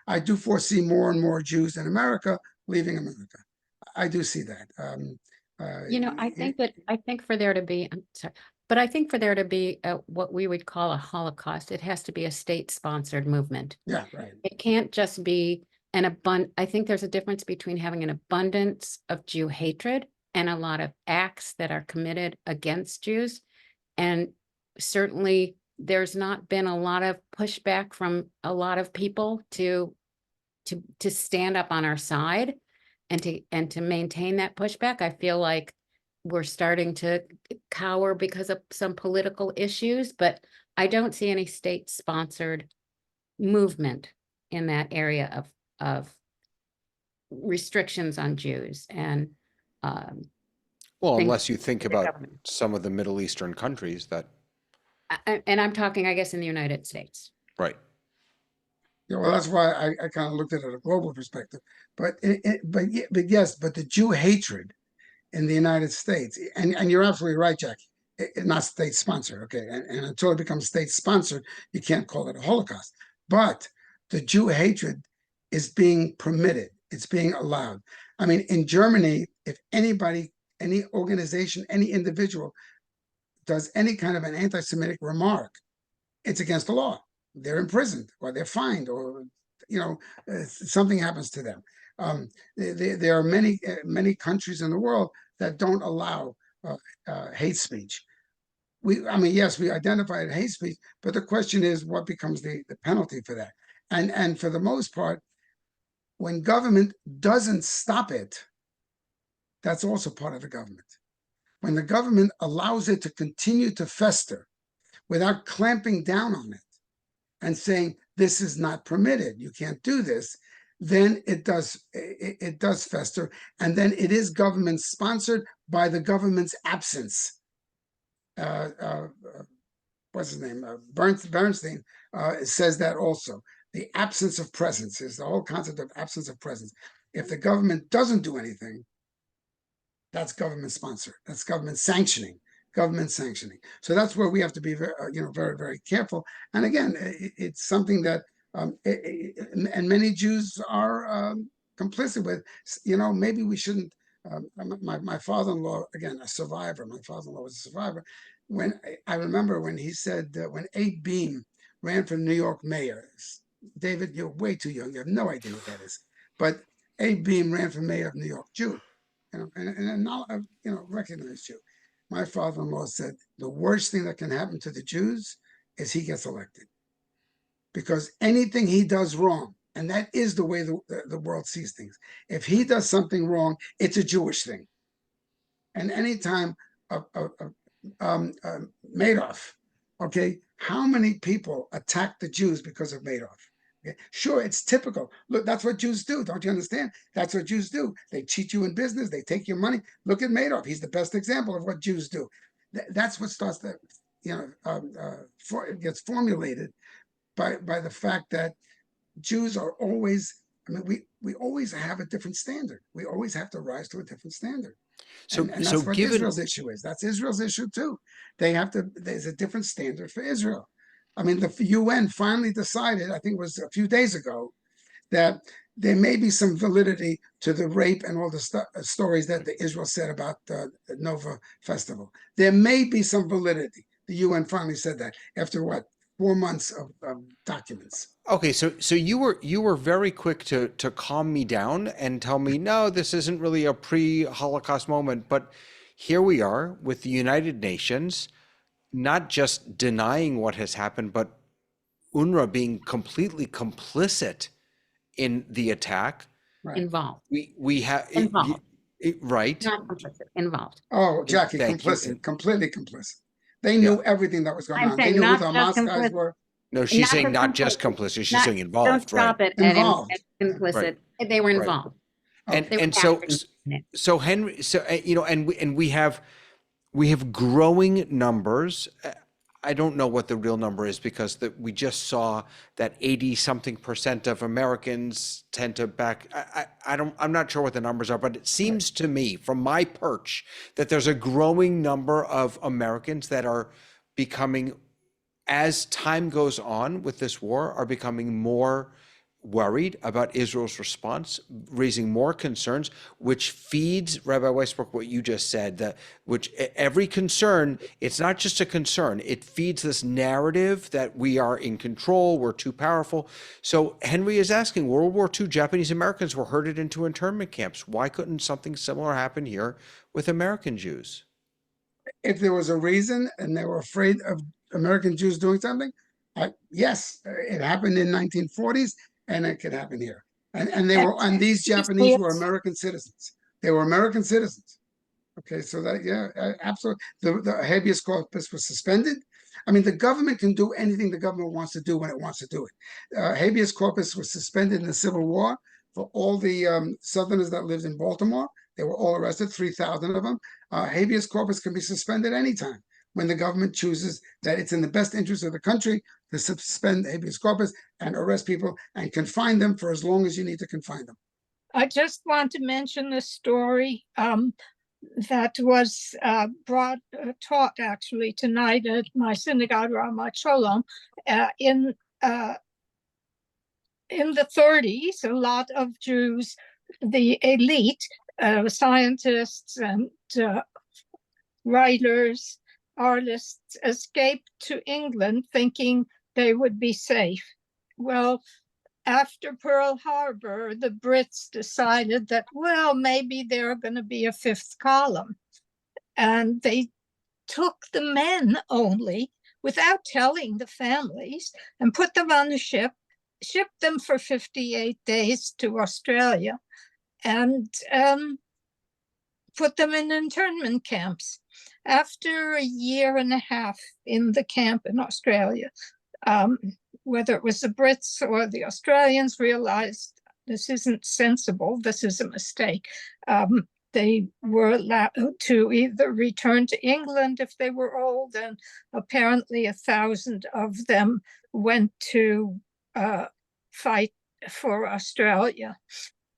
I do foresee more and more Jews in America leaving America. I do see that. I think for there to be, I'm sorry, but I think for there to be what we would call a Holocaust, it has to be a state-sponsored movement. Yeah, right. It can't just be I think there's a difference between having an abundance of Jew hatred and a lot of acts that are committed against Jews. And certainly there's not been a lot of pushback from a lot of people to stand up on our side and to maintain that pushback. I feel like were starting to cower because of some political issues, but I don't see any state-sponsored movement in that area of restrictions on Jews and Well, things unless you think the about government. some of the Middle Eastern countries that, And I'm talking, I guess, in the United States. right. Yeah, well, that's why I kind of looked at it at a global perspective. But yes, but the Jew hatred in the United States, and you're absolutely right, Jackie. Not state sponsored, okay, and until it becomes state sponsored, you can't call it a Holocaust. But the Jew hatred is being permitted; it's being allowed. I mean, in Germany, if anybody, any organization, any individual does any kind of an anti-Semitic remark, it's against the law. They're imprisoned, or they're fined, or something happens to them. There are many countries in the world that don't allow hate speech. I mean, yes, we identify it hate speech, but the question is, what becomes the penalty for that? And for the most part, when government doesn't stop it, that's also part of the government. When the government allows it to continue to fester without clamping down on it and saying this is not permitted, you can't do this, then it does fester, and then it is government sponsored by the government's absence. What's his name? Bernstein says that also. The absence of presence is the whole concept of absence of presence. If the government doesn't do anything, that's government sponsored. That's government sanctioning. So that's where we have to be very, very careful. And again, it's something that and many Jews are complicit with. Maybe we shouldn't. My father-in-law, again, a survivor. My father-in-law was a survivor. When I remember when he said when Abe Beam ran for New York mayor. David, you're way too young. You have no idea what that is. But Abe Beam ran for mayor of New York, Jew, and not recognized Jew. My father-in-law said the worst thing that can happen to the Jews is he gets elected, because anything he does wrong, and that is the way the world sees things. If he does something wrong, it's a Jewish thing. And anytime Madoff, okay, how many people attack the Jews because of Madoff? Okay? Sure, it's typical. Look, that's what Jews do. Don't you understand? That's what Jews do. They cheat you in business. They take your money. Look at Madoff. He's the best example of what Jews do. That's what starts to, it gets formulated by the fact that Jews are always, we always have a different standard. We always have to rise to a different standard. And that's what Israel's issue is. That's Israel's issue too. There's a different standard for Israel. I mean, the UN finally decided, I think it was a few days ago, that there may be some validity to the rape and all the stories that the Israel said about the Nova Festival. There may be some validity. The UN finally said that after 4 months of documents. Okay, so you were very quick to calm me down and tell me, no, this isn't really a pre-Holocaust moment, but here we are with the United Nations not just denying what has happened, but UNRWA being completely complicit in the attack. Right. Involved. We have Involved. right. Not complicit, involved. Oh, Jackie, complicit, completely complicit. They knew everything that was going on. They knew who the Hamas guys were. No, she's saying not just complicit. She's saying involved. Don't stop it Involved. at implicit. Right. They were involved. Right. They And were so Henry, so and we have growing numbers. I don't know what the real number is, because we just saw that 80-something% of Americans tend to back. I'm not sure what the numbers are, but it seems to me from my perch that there's a growing number of Americans that are becoming, as time goes on with this war, are becoming more worried about Israel's response, raising more concerns, which feeds, Rabbi Weissberg, what you just said, which every concern, it's not just a concern, it feeds this narrative that we are in control, we're too powerful. So Henry is asking, World War II, Japanese Americans were herded into internment camps. Why couldn't something similar happen here with American Jews? If there was a reason and they were afraid of American Jews doing something, yes, it happened in 1940s. And it could happen here. And these Japanese were American citizens. They were American citizens. Okay, so that, yeah, absolutely. The habeas corpus was suspended. I mean, the government can do anything the government wants to do when it wants to do it. Habeas corpus was suspended in the Civil War for all the Southerners that lived in Baltimore. They were all arrested, 3,000 of them. Habeas corpus can be suspended anytime when the government chooses that it's in the best interest of the country to suspend habeas corpus and arrest people and confine them for as long as you need to confine them. I just want to mention the story that was taught actually tonight at my synagogue, Ramat Sholom, in the 30s. A lot of Jews, the elite, scientists and writers, artists, escaped to England thinking they would be safe. Well, after Pearl Harbor, the Brits decided that, well, maybe there are going to be a fifth column. And they took the men only without telling the families and put them on the ship, shipped them for 58 days to Australia, and put them in internment camps. After a year and a half in the camp in Australia, whether it was the Brits or the Australians realized this isn't sensible, this is a mistake. They were allowed to either return to England if they were old, and apparently 1,000 of them went to fight for Australia.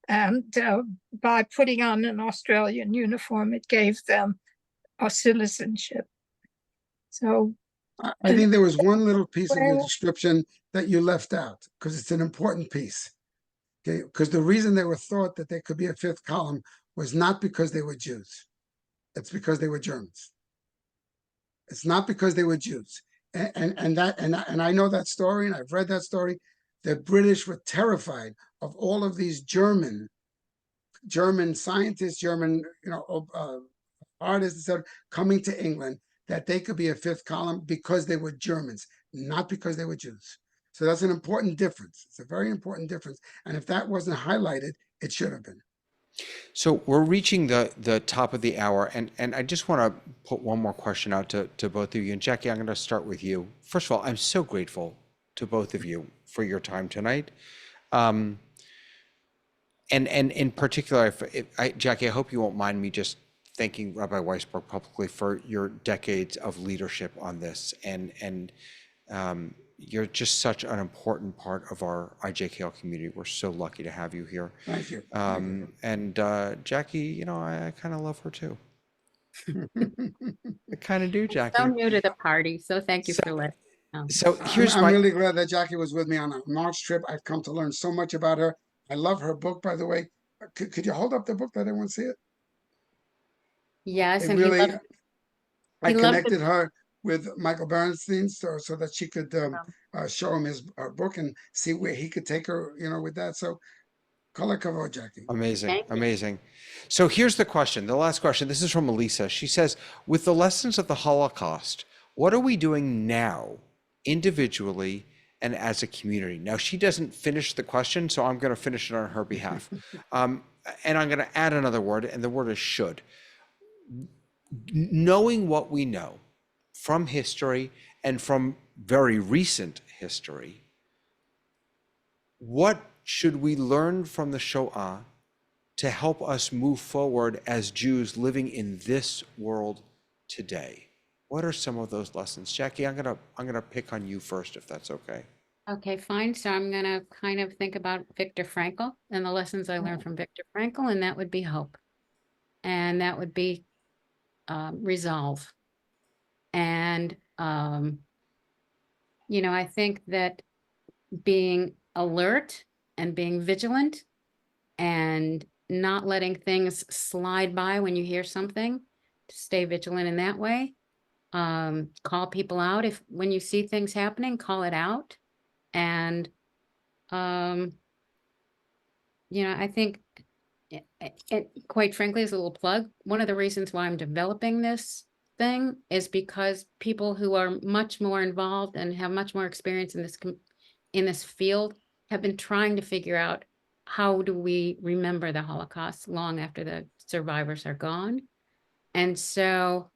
And by putting on an Australian uniform, it gave them a citizenship. So I think there was one little piece of your description that you left out because it's an important piece. Okay, because the reason they were thought that there could be a fifth column was not because they were Jews. It's because they were Germans. It's not because they were Jews. And I know that story, and I've read that story. The British were terrified of all of these German scientists, German, artists, etc., coming to England, that they could be a fifth column because they were Germans, not because they were Jews. So that's an important difference. It's a very important difference. And if that wasn't highlighted, it should have been. So we're reaching the top of the hour, and I just want to put one more question out to both of you. And Jackie, I'm going to start with you. First of all, I'm so grateful to both of you for your time tonight. And in particular, Jackie, I hope you won't mind me just thanking Rabbi Weissberg publicly for your decades of leadership on this. And you're just such an important part of our IJKL community. We're so lucky to have you here. Thank you. And Jackie, I kind of love her too. I kind of do, Jackie. So new to the party, so thank you for letting me know. So here's I'm really glad that Jackie was with me on a March trip. I've come to learn so much about her. I love her book, by the way. Could you hold up the book? Let everyone see it. Yes, It and really, I he loved connected her with Michael Bernstein so that she could show him her book and see where he could take her, with that. So, kol hakavod, Jackie. Amazing, amazing. So here's the question, the last question. This is from Elisa. She says, with the lessons of the Holocaust, what are we doing now, individually and as a community? Now, she doesn't finish the question, so I'm going to finish it on her behalf. And I'm going to add another word, and the word is should. Knowing what we know from history and from very recent history, what should we learn from the Shoah to help us move forward as Jews living in this world today? What are some of those lessons? Jackie, I'm gonna pick on you first, if that's okay. Okay, fine. So I'm gonna kind of think about Viktor Frankl and the lessons I learned from Viktor Frankl, and that would be hope. And that would be resolve. And, I think that being alert and being vigilant and not letting things slide by when you hear something, to stay vigilant in that way. Call people out. When you see things happening, call it out. And, I think it quite frankly, as a little plug, one of the reasons why I'm developing this thing is because people who are much more involved and have much more experience in this field have been trying to figure out how do we remember the Holocaust long after the survivors are gone. And so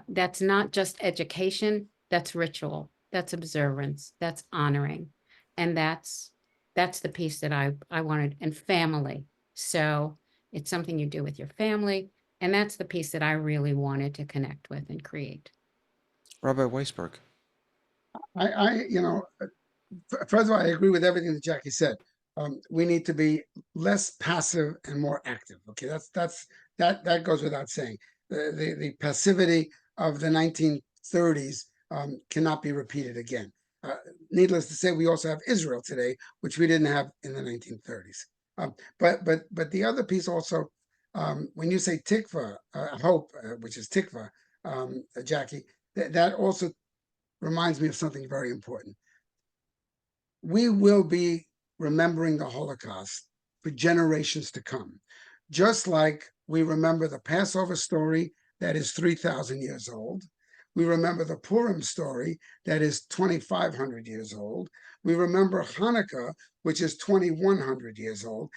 that's not just education, that's ritual, that's observance, that's honoring. And that's the piece that I wanted, and family. So it's something you do with your family. And that's the piece that I really wanted to connect with and create. Rabbi Weissberg. First of all, I agree with everything that Jackie said. We need to be less passive and more active. Okay, that goes without saying. The passivity of the 1930s cannot be repeated again. Needless to say, we also have Israel today, which we didn't have in the 1930s. But the other piece also, when you say tikva, hope, which is tikva, Jackie, that also reminds me of something very important. We will be remembering the Holocaust for generations to come, just like we remember the Passover story that is 3,000 years old. We remember the Purim story that is 2,500 years old. We remember Hanukkah, which is 2,100 years old.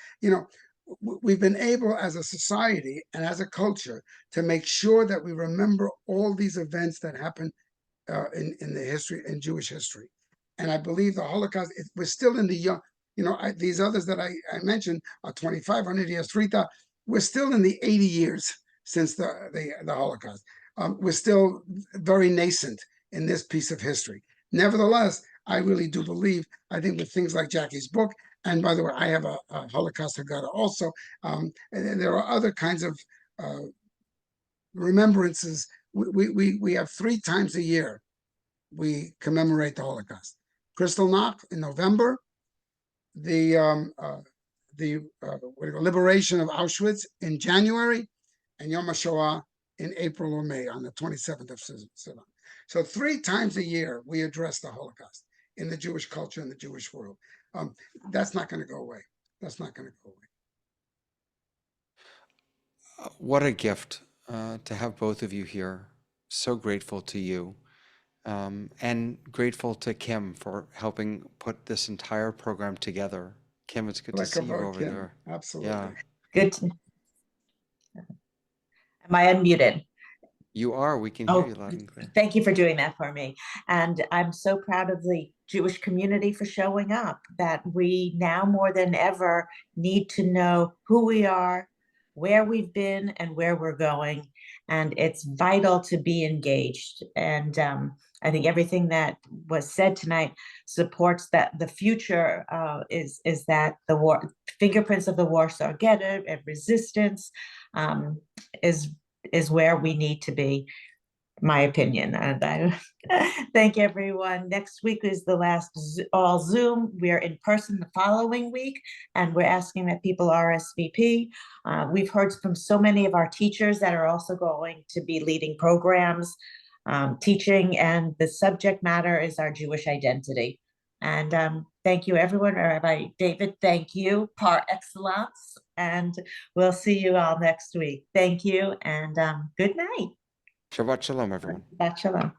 We've been able as a society and as a culture to make sure that we remember all these events that happened in the history, in Jewish history. And I believe the Holocaust, we're still in the young, these others that I mentioned are 2,500 years, 3,000. We're still in the 80 years since the Holocaust. We're still very nascent in this piece of history. Nevertheless, I really do believe, I think with things like Jackie's book, and by the way, I have a Holocaust Haggadah also, and there are other kinds of remembrances. We have 3 times a year we commemorate the Holocaust. Kristallnacht in November, the liberation of Auschwitz in January, and Yom HaShoah in April or May on the 27th of Sivan. So 3 times a year we address the Holocaust in the Jewish culture and the Jewish world. That's not going to go away. That's not going to go away. What a gift to have both of you here. So grateful to you. And grateful to Kim for helping put this entire program together. Kim, it's good to see you over there. Absolutely. Yeah. Good. Am I unmuted? You are. We can hear you loud and clear. Thank you for doing that for me. And I'm so proud of the Jewish community for showing up, that we now more than ever need to know who we are, where we've been, and where we're going. And it's vital to be engaged. And I think everything that was said tonight supports that the future is that the war fingerprints of the Warsaw Ghetto and resistance is where we need to be, my opinion. And I thank everyone. Next week is the last all Zoom. We're in person the following week, and we're asking that people RSVP. We've heard from so many of our teachers that are also going to be leading programs, teaching, and the subject matter is our Jewish identity. And thank you, everyone. Rabbi David, thank you par excellence. And we'll see you all next week. Thank you, and good night. Shabbat shalom, everyone. Shabbat shalom.